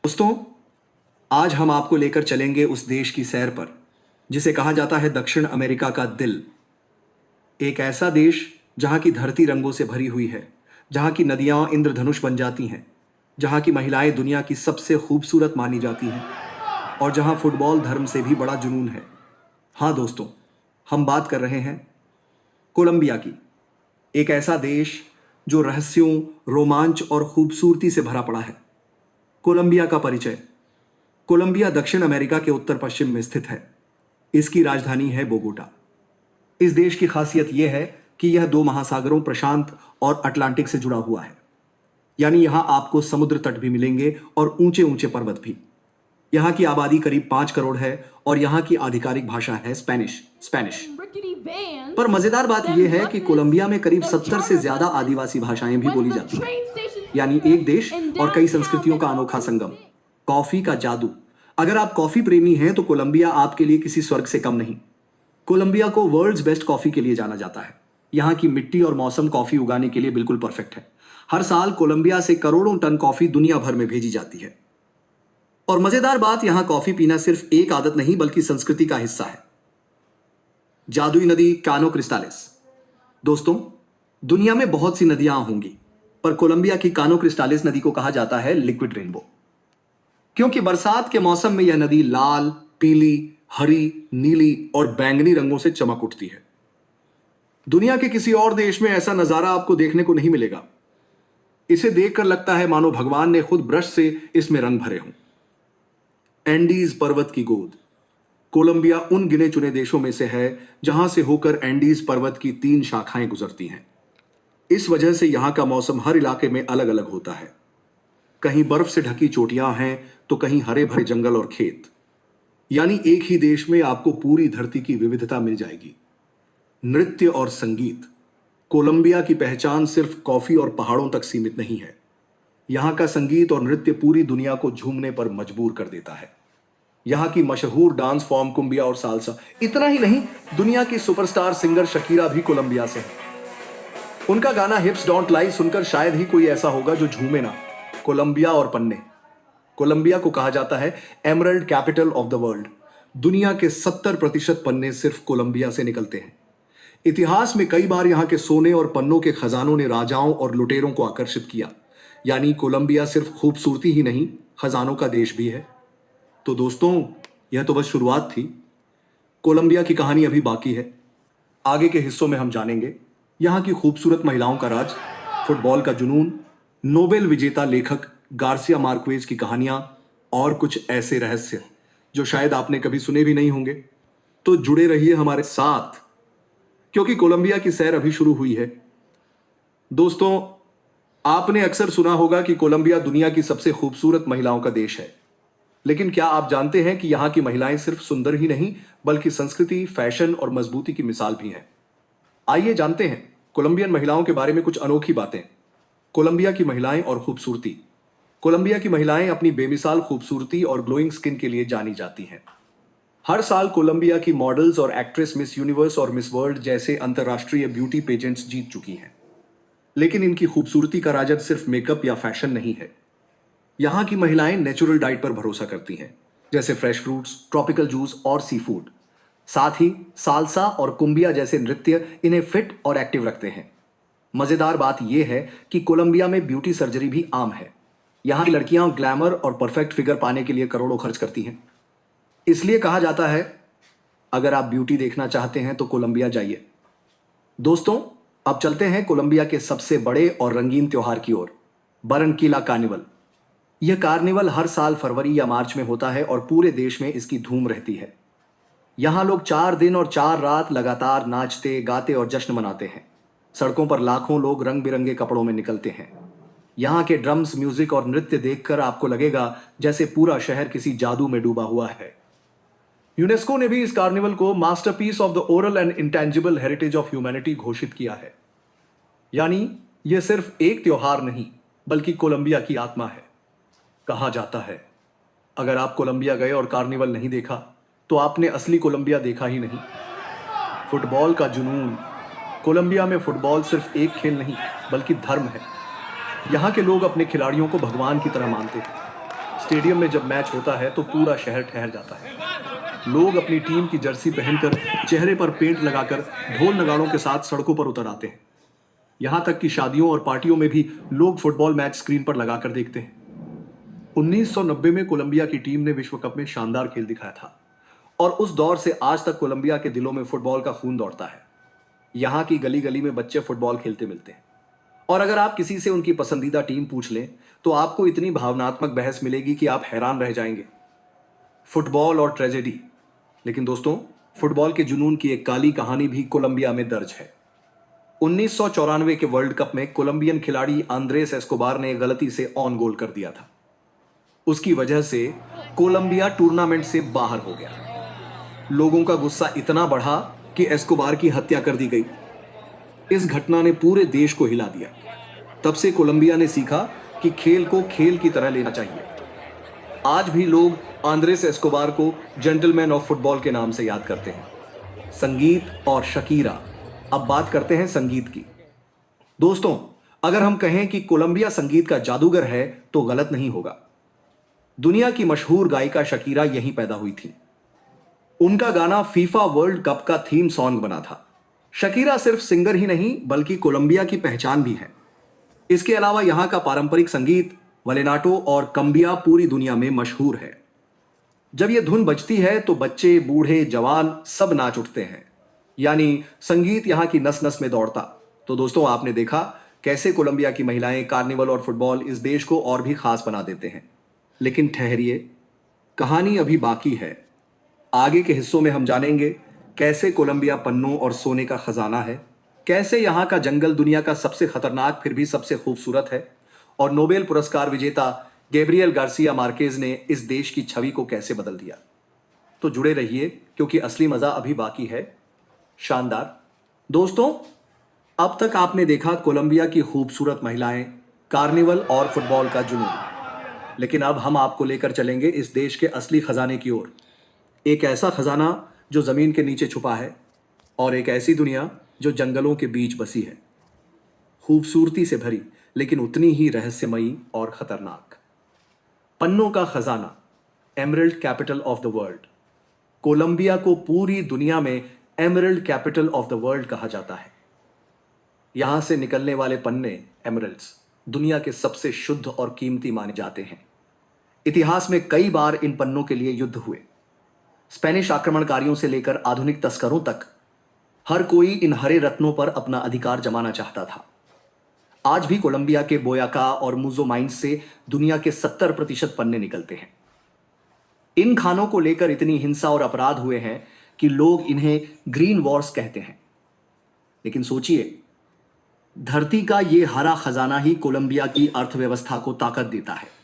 दोस्तों, आज हम आपको लेकर चलेंगे उस देश की सैर पर जिसे कहा जाता है दक्षिण अमेरिका का दिल। एक ऐसा देश जहां की धरती रंगों से भरी हुई है, जहां की नदियां इंद्रधनुष बन जाती हैं, जहां की महिलाएं दुनिया की सबसे खूबसूरत मानी जाती हैं और जहां फुटबॉल धर्म से भी बड़ा जुनून है। हाँ दोस्तों, हम बात कर रहे हैं कोलंबिया की। एक ऐसा देश जो रहस्यों, रोमांच और खूबसूरती से भरा पड़ा है। कोलंबिया का परिचय। कोलंबिया दक्षिण अमेरिका के उत्तर पश्चिम में स्थित है। इसकी राजधानी है बोगोटा। इस देश की खासियत यह है कि यह दो महासागरों प्रशांत और अटलांटिक से जुड़ा हुआ है। यानी यहां आपको समुद्र तट भी मिलेंगे और ऊंचे ऊंचे पर्वत भी। यहां की आबादी करीब 5 करोड़ है और यहां की आधिकारिक भाषा है स्पेनिश। पर मजेदार बात यह है कि कोलंबिया में करीब 70 से ज्यादा आदिवासी भाषाएं भी बोली जाती हैं। यानी एक देश और कई संस्कृतियों का अनोखा संगम। कॉफी का जादू। अगर आप कॉफी प्रेमी हैं तो कोलंबिया आपके लिए किसी स्वर्ग से कम नहीं। कोलंबिया को वर्ल्ड्स बेस्ट कॉफी के लिए जाना जाता है। यहाँ की मिट्टी और मौसम कॉफी उगाने के लिए बिल्कुल परफेक्ट है। हर साल कोलंबिया से करोड़ों टन कॉफी दुनिया भर में भेजी जाती है। और मजेदार बात, यहां कॉफी पीना सिर्फ एक आदत नहीं बल्कि संस्कृति का हिस्सा है। जादुई नदी कानो क्रिस्टालिस। दोस्तों, दुनिया में बहुत सी नदियां होंगी, पर कोलंबिया की कानो क्रिस्टालिस नदी को कहा जाता है लिक्विड रेनबो, क्योंकि बरसात के मौसम में यह नदी लाल, पीली, हरी, नीली और बैंगनी रंगों से चमक उठती है। दुनिया के किसी और देश में ऐसा नजारा आपको देखने को नहीं मिलेगा। इसे देखकर लगता है मानो भगवान ने खुद ब्रश से इसमें रंग भरे हों। एंडीज पर्वत की गोद। कोलंबिया उन गिने चुने देशों में से है जहां से होकर एंडीज पर्वत की 3 शाखाएं गुजरती हैं। इस वजह से यहां का मौसम हर इलाके में अलग अलग होता है। कहीं बर्फ से ढकी चोटियां हैं तो कहीं हरे भरे जंगल और खेत। यानी एक ही देश में आपको पूरी धरती की विविधता मिल जाएगी। नृत्य और संगीत। कोलंबिया की पहचान सिर्फ कॉफी और पहाड़ों तक सीमित नहीं है। यहां का संगीत और नृत्य पूरी दुनिया को झूमने पर मजबूर कर देता है। यहां की मशहूर डांस फॉर्म कुंबिया और सालसा। इतना ही नहीं, दुनिया की सुपरस्टार सिंगर शकीरा भी कोलंबिया से है। उनका गाना हिप्स डोंट लाई सुनकर शायद ही कोई ऐसा होगा जो झूमे ना। कोलंबिया और पन्ने। कोलंबिया को कहा जाता है emerald capital of the world. दुनिया के 70% पन्ने सिर्फ कोलंबिया से निकलते हैं। इतिहास में कई बार यहां के सोने और पन्नों के खजानों ने राजाओं और लुटेरों को आकर्षित किया। यानी कोलंबिया सिर्फ खूबसूरती ही नहीं, खजानों का देश भी है। तो दोस्तों, यह तो बस शुरुआत थी। कोलंबिया की कहानी अभी बाकी है। आगे के हिस्सों में हम जानेंगे यहां की खूबसूरत महिलाओं का राज, फुटबॉल का जुनून, नोबेल विजेता लेखक गार्सिया मार्क्वेज की कहानियां और कुछ ऐसे रहस्य जो शायद आपने कभी सुने भी नहीं होंगे। तो जुड़े रहिए हमारे साथ, क्योंकि कोलंबिया की सैर अभी शुरू हुई है। दोस्तों, आपने अक्सर सुना होगा कि कोलंबिया दुनिया की सबसे खूबसूरत महिलाओं का देश है। लेकिन क्या आप जानते हैं कि यहां की महिलाएं सिर्फ सुंदर ही नहीं बल्कि संस्कृति, फैशन और मजबूती की मिसाल भी हैं। आइए जानते हैं कोलंबियन महिलाओं के बारे में कुछ अनोखी बातें। कोलंबिया की महिलाएं और खूबसूरती। कोलंबिया की महिलाएं अपनी बेमिसाल खूबसूरती और ग्लोइंग स्किन के लिए जानी जाती हैं। हर साल कोलंबिया की मॉडल्स और एक्ट्रेस मिस यूनिवर्स और मिस वर्ल्ड जैसे अंतर्राष्ट्रीय ब्यूटी पेजेंट्स जीत चुकी हैं। लेकिन इनकी खूबसूरती का राज सिर्फ मेकअप या फैशन नहीं है। यहां की महिलाएं नेचुरल डाइट पर भरोसा करती हैं, जैसे फ्रेश फ्रूट्स, ट्रॉपिकल जूस और सी फूड। साथ ही सालसा और कुंबिया जैसे नृत्य इन्हें फिट और एक्टिव रखते हैं। मजेदार बात यह है कि कोलंबिया में ब्यूटी सर्जरी भी आम है। यहां की लड़कियां ग्लैमर और परफेक्ट फिगर पाने के लिए करोड़ों खर्च करती हैं। इसलिए कहा जाता है, अगर आप ब्यूटी देखना चाहते हैं तो कोलंबिया जाइए। दोस्तों, अब चलते हैं कोलंबिया के सबसे बड़े और रंगीन त्योहार की ओर, बारनकीला कार्निवल। यह कार्निवल हर साल फरवरी या मार्च में होता है और पूरे देश में इसकी धूम रहती है। यहां लोग 4 दिन और 4 रात लगातार नाचते, गाते और जश्न मनाते हैं। सड़कों पर लाखों लोग रंग बिरंगे कपड़ों में निकलते हैं। यहाँ के ड्रम्स, म्यूजिक और नृत्य देखकर आपको लगेगा जैसे पूरा शहर किसी जादू में डूबा हुआ है। यूनेस्को ने भी इस कार्निवल को masterpiece of the oral and intangible heritage of humanity घोषित किया है। यानी यह सिर्फ एक त्योहार नहीं बल्कि कोलंबिया की आत्मा है। कहा जाता है, अगर आप कोलंबिया गए और कार्निवल नहीं देखा तो आपने असली कोलंबिया देखा ही नहीं। फुटबॉल का जुनून। कोलंबिया में फुटबॉल सिर्फ एक खेल नहीं बल्कि धर्म है। यहाँ के लोग अपने खिलाड़ियों को भगवान की तरह मानते हैं। स्टेडियम में जब मैच होता है तो पूरा शहर ठहर जाता है। लोग अपनी टीम की जर्सी पहनकर, चेहरे पर पेंट लगाकर, ढोल नगाड़ों के साथ सड़कों पर उतर आते हैं। यहां तक कि शादियों और पार्टियों में भी लोग फुटबॉल मैच स्क्रीन पर लगाकर देखते हैं। 1990 में कोलंबिया की टीम ने विश्व कप में शानदार खेल दिखाया था और उस दौर से आज तक कोलंबिया के दिलों में फुटबॉल का खून दौड़ता है। यहाँ की गली गली में बच्चे फुटबॉल खेलते मिलते हैं और अगर आप किसी से उनकी पसंदीदा टीम पूछ लें तो आपको इतनी भावनात्मक बहस मिलेगी कि आप हैरान रह जाएंगे। फुटबॉल और ट्रेजेडी। लेकिन दोस्तों, फुटबॉल के जुनून की एक काली कहानी भी कोलंबिया में दर्ज है। 1994 के वर्ल्ड कप में कोलंबियन खिलाड़ी आंद्रेस एस्कोबार ने गलती से ऑन गोल कर दिया था। उसकी वजह से कोलंबिया टूर्नामेंट से बाहर हो गया। लोगों का गुस्सा इतना बढ़ा कि एस्कोबार की हत्या कर दी गई। इस घटना ने पूरे देश को हिला दिया। तब से कोलंबिया ने सीखा कि खेल को खेल की तरह लेना चाहिए। आज भी लोग आंद्रेस एस्कोबार को जेंटलमैन ऑफ फुटबॉल के नाम से याद करते हैं। संगीत और शकीरा। अब बात करते हैं संगीत की। दोस्तों, अगर हम कहें कि कोलंबिया संगीत का जादूगर है तो गलत नहीं होगा। दुनिया की मशहूर गायिका शकीरा यहीं पैदा हुई थी। उनका गाना फीफा वर्ल्ड कप का थीम सॉन्ग बना था। शकीरा सिर्फ सिंगर ही नहीं बल्कि कोलंबिया की पहचान भी है। इसके अलावा यहां का पारंपरिक संगीत वलेनाटो और कम्बिया पूरी दुनिया में मशहूर है। जब यह धुन बजती है तो बच्चे, बूढ़े, जवान सब नाच उठते हैं। यानी संगीत यहां की नस नस में दौड़ता। तो दोस्तों, आपने देखा कैसे कोलंबिया की महिलाएं, कार्निवल और फुटबॉल इस देश को और भी खास बना देते हैं। लेकिन ठहरिए, कहानी अभी बाकी है। आगे के हिस्सों में हम जानेंगे कैसे कोलंबिया पन्नों और सोने का खजाना है, कैसे यहाँ का जंगल दुनिया का सबसे खतरनाक फिर भी सबसे खूबसूरत है, और नोबेल पुरस्कार विजेता गैब्रियल गार्सिया मार्केज ने इस देश की छवि को कैसे बदल दिया। तो जुड़े रहिए क्योंकि असली मजा अभी बाकी है। शानदार। दोस्तों, अब तक आपने देखा कोलंबिया की खूबसूरत महिलाएं, कार्निवल और फुटबॉल का जुनून। लेकिन अब हम आपको लेकर चलेंगे इस देश के असली खजाने की ओर। एक ऐसा खजाना जो जमीन के नीचे छुपा है और एक ऐसी दुनिया जो जंगलों के बीच बसी है, खूबसूरती से भरी लेकिन उतनी ही रहस्यमयी और खतरनाक। पन्नों का खजाना, emerald capital of the world. Colombia को पूरी दुनिया में emerald capital of the world कहा जाता है। यहां से निकलने वाले पन्ने, एमरल्ड्स, दुनिया के सबसे शुद्ध और कीमती माने जाते हैं। इतिहास में कई बार इन पन्नों के लिए युद्ध हुए। स्पेनिश आक्रमणकारियों से लेकर आधुनिक तस्करों तक हर कोई इन हरे रत्नों पर अपना अधिकार जमाना चाहता था। आज भी कोलंबिया के बोयाका और मुजो माइंस से दुनिया के 70% पन्ने निकलते हैं। इन खानों को लेकर इतनी हिंसा और अपराध हुए हैं कि लोग इन्हें ग्रीन वॉर्स कहते हैं। लेकिन सोचिए, धरती का ये हरा खजाना ही कोलंबिया की अर्थव्यवस्था को ताकत देता है।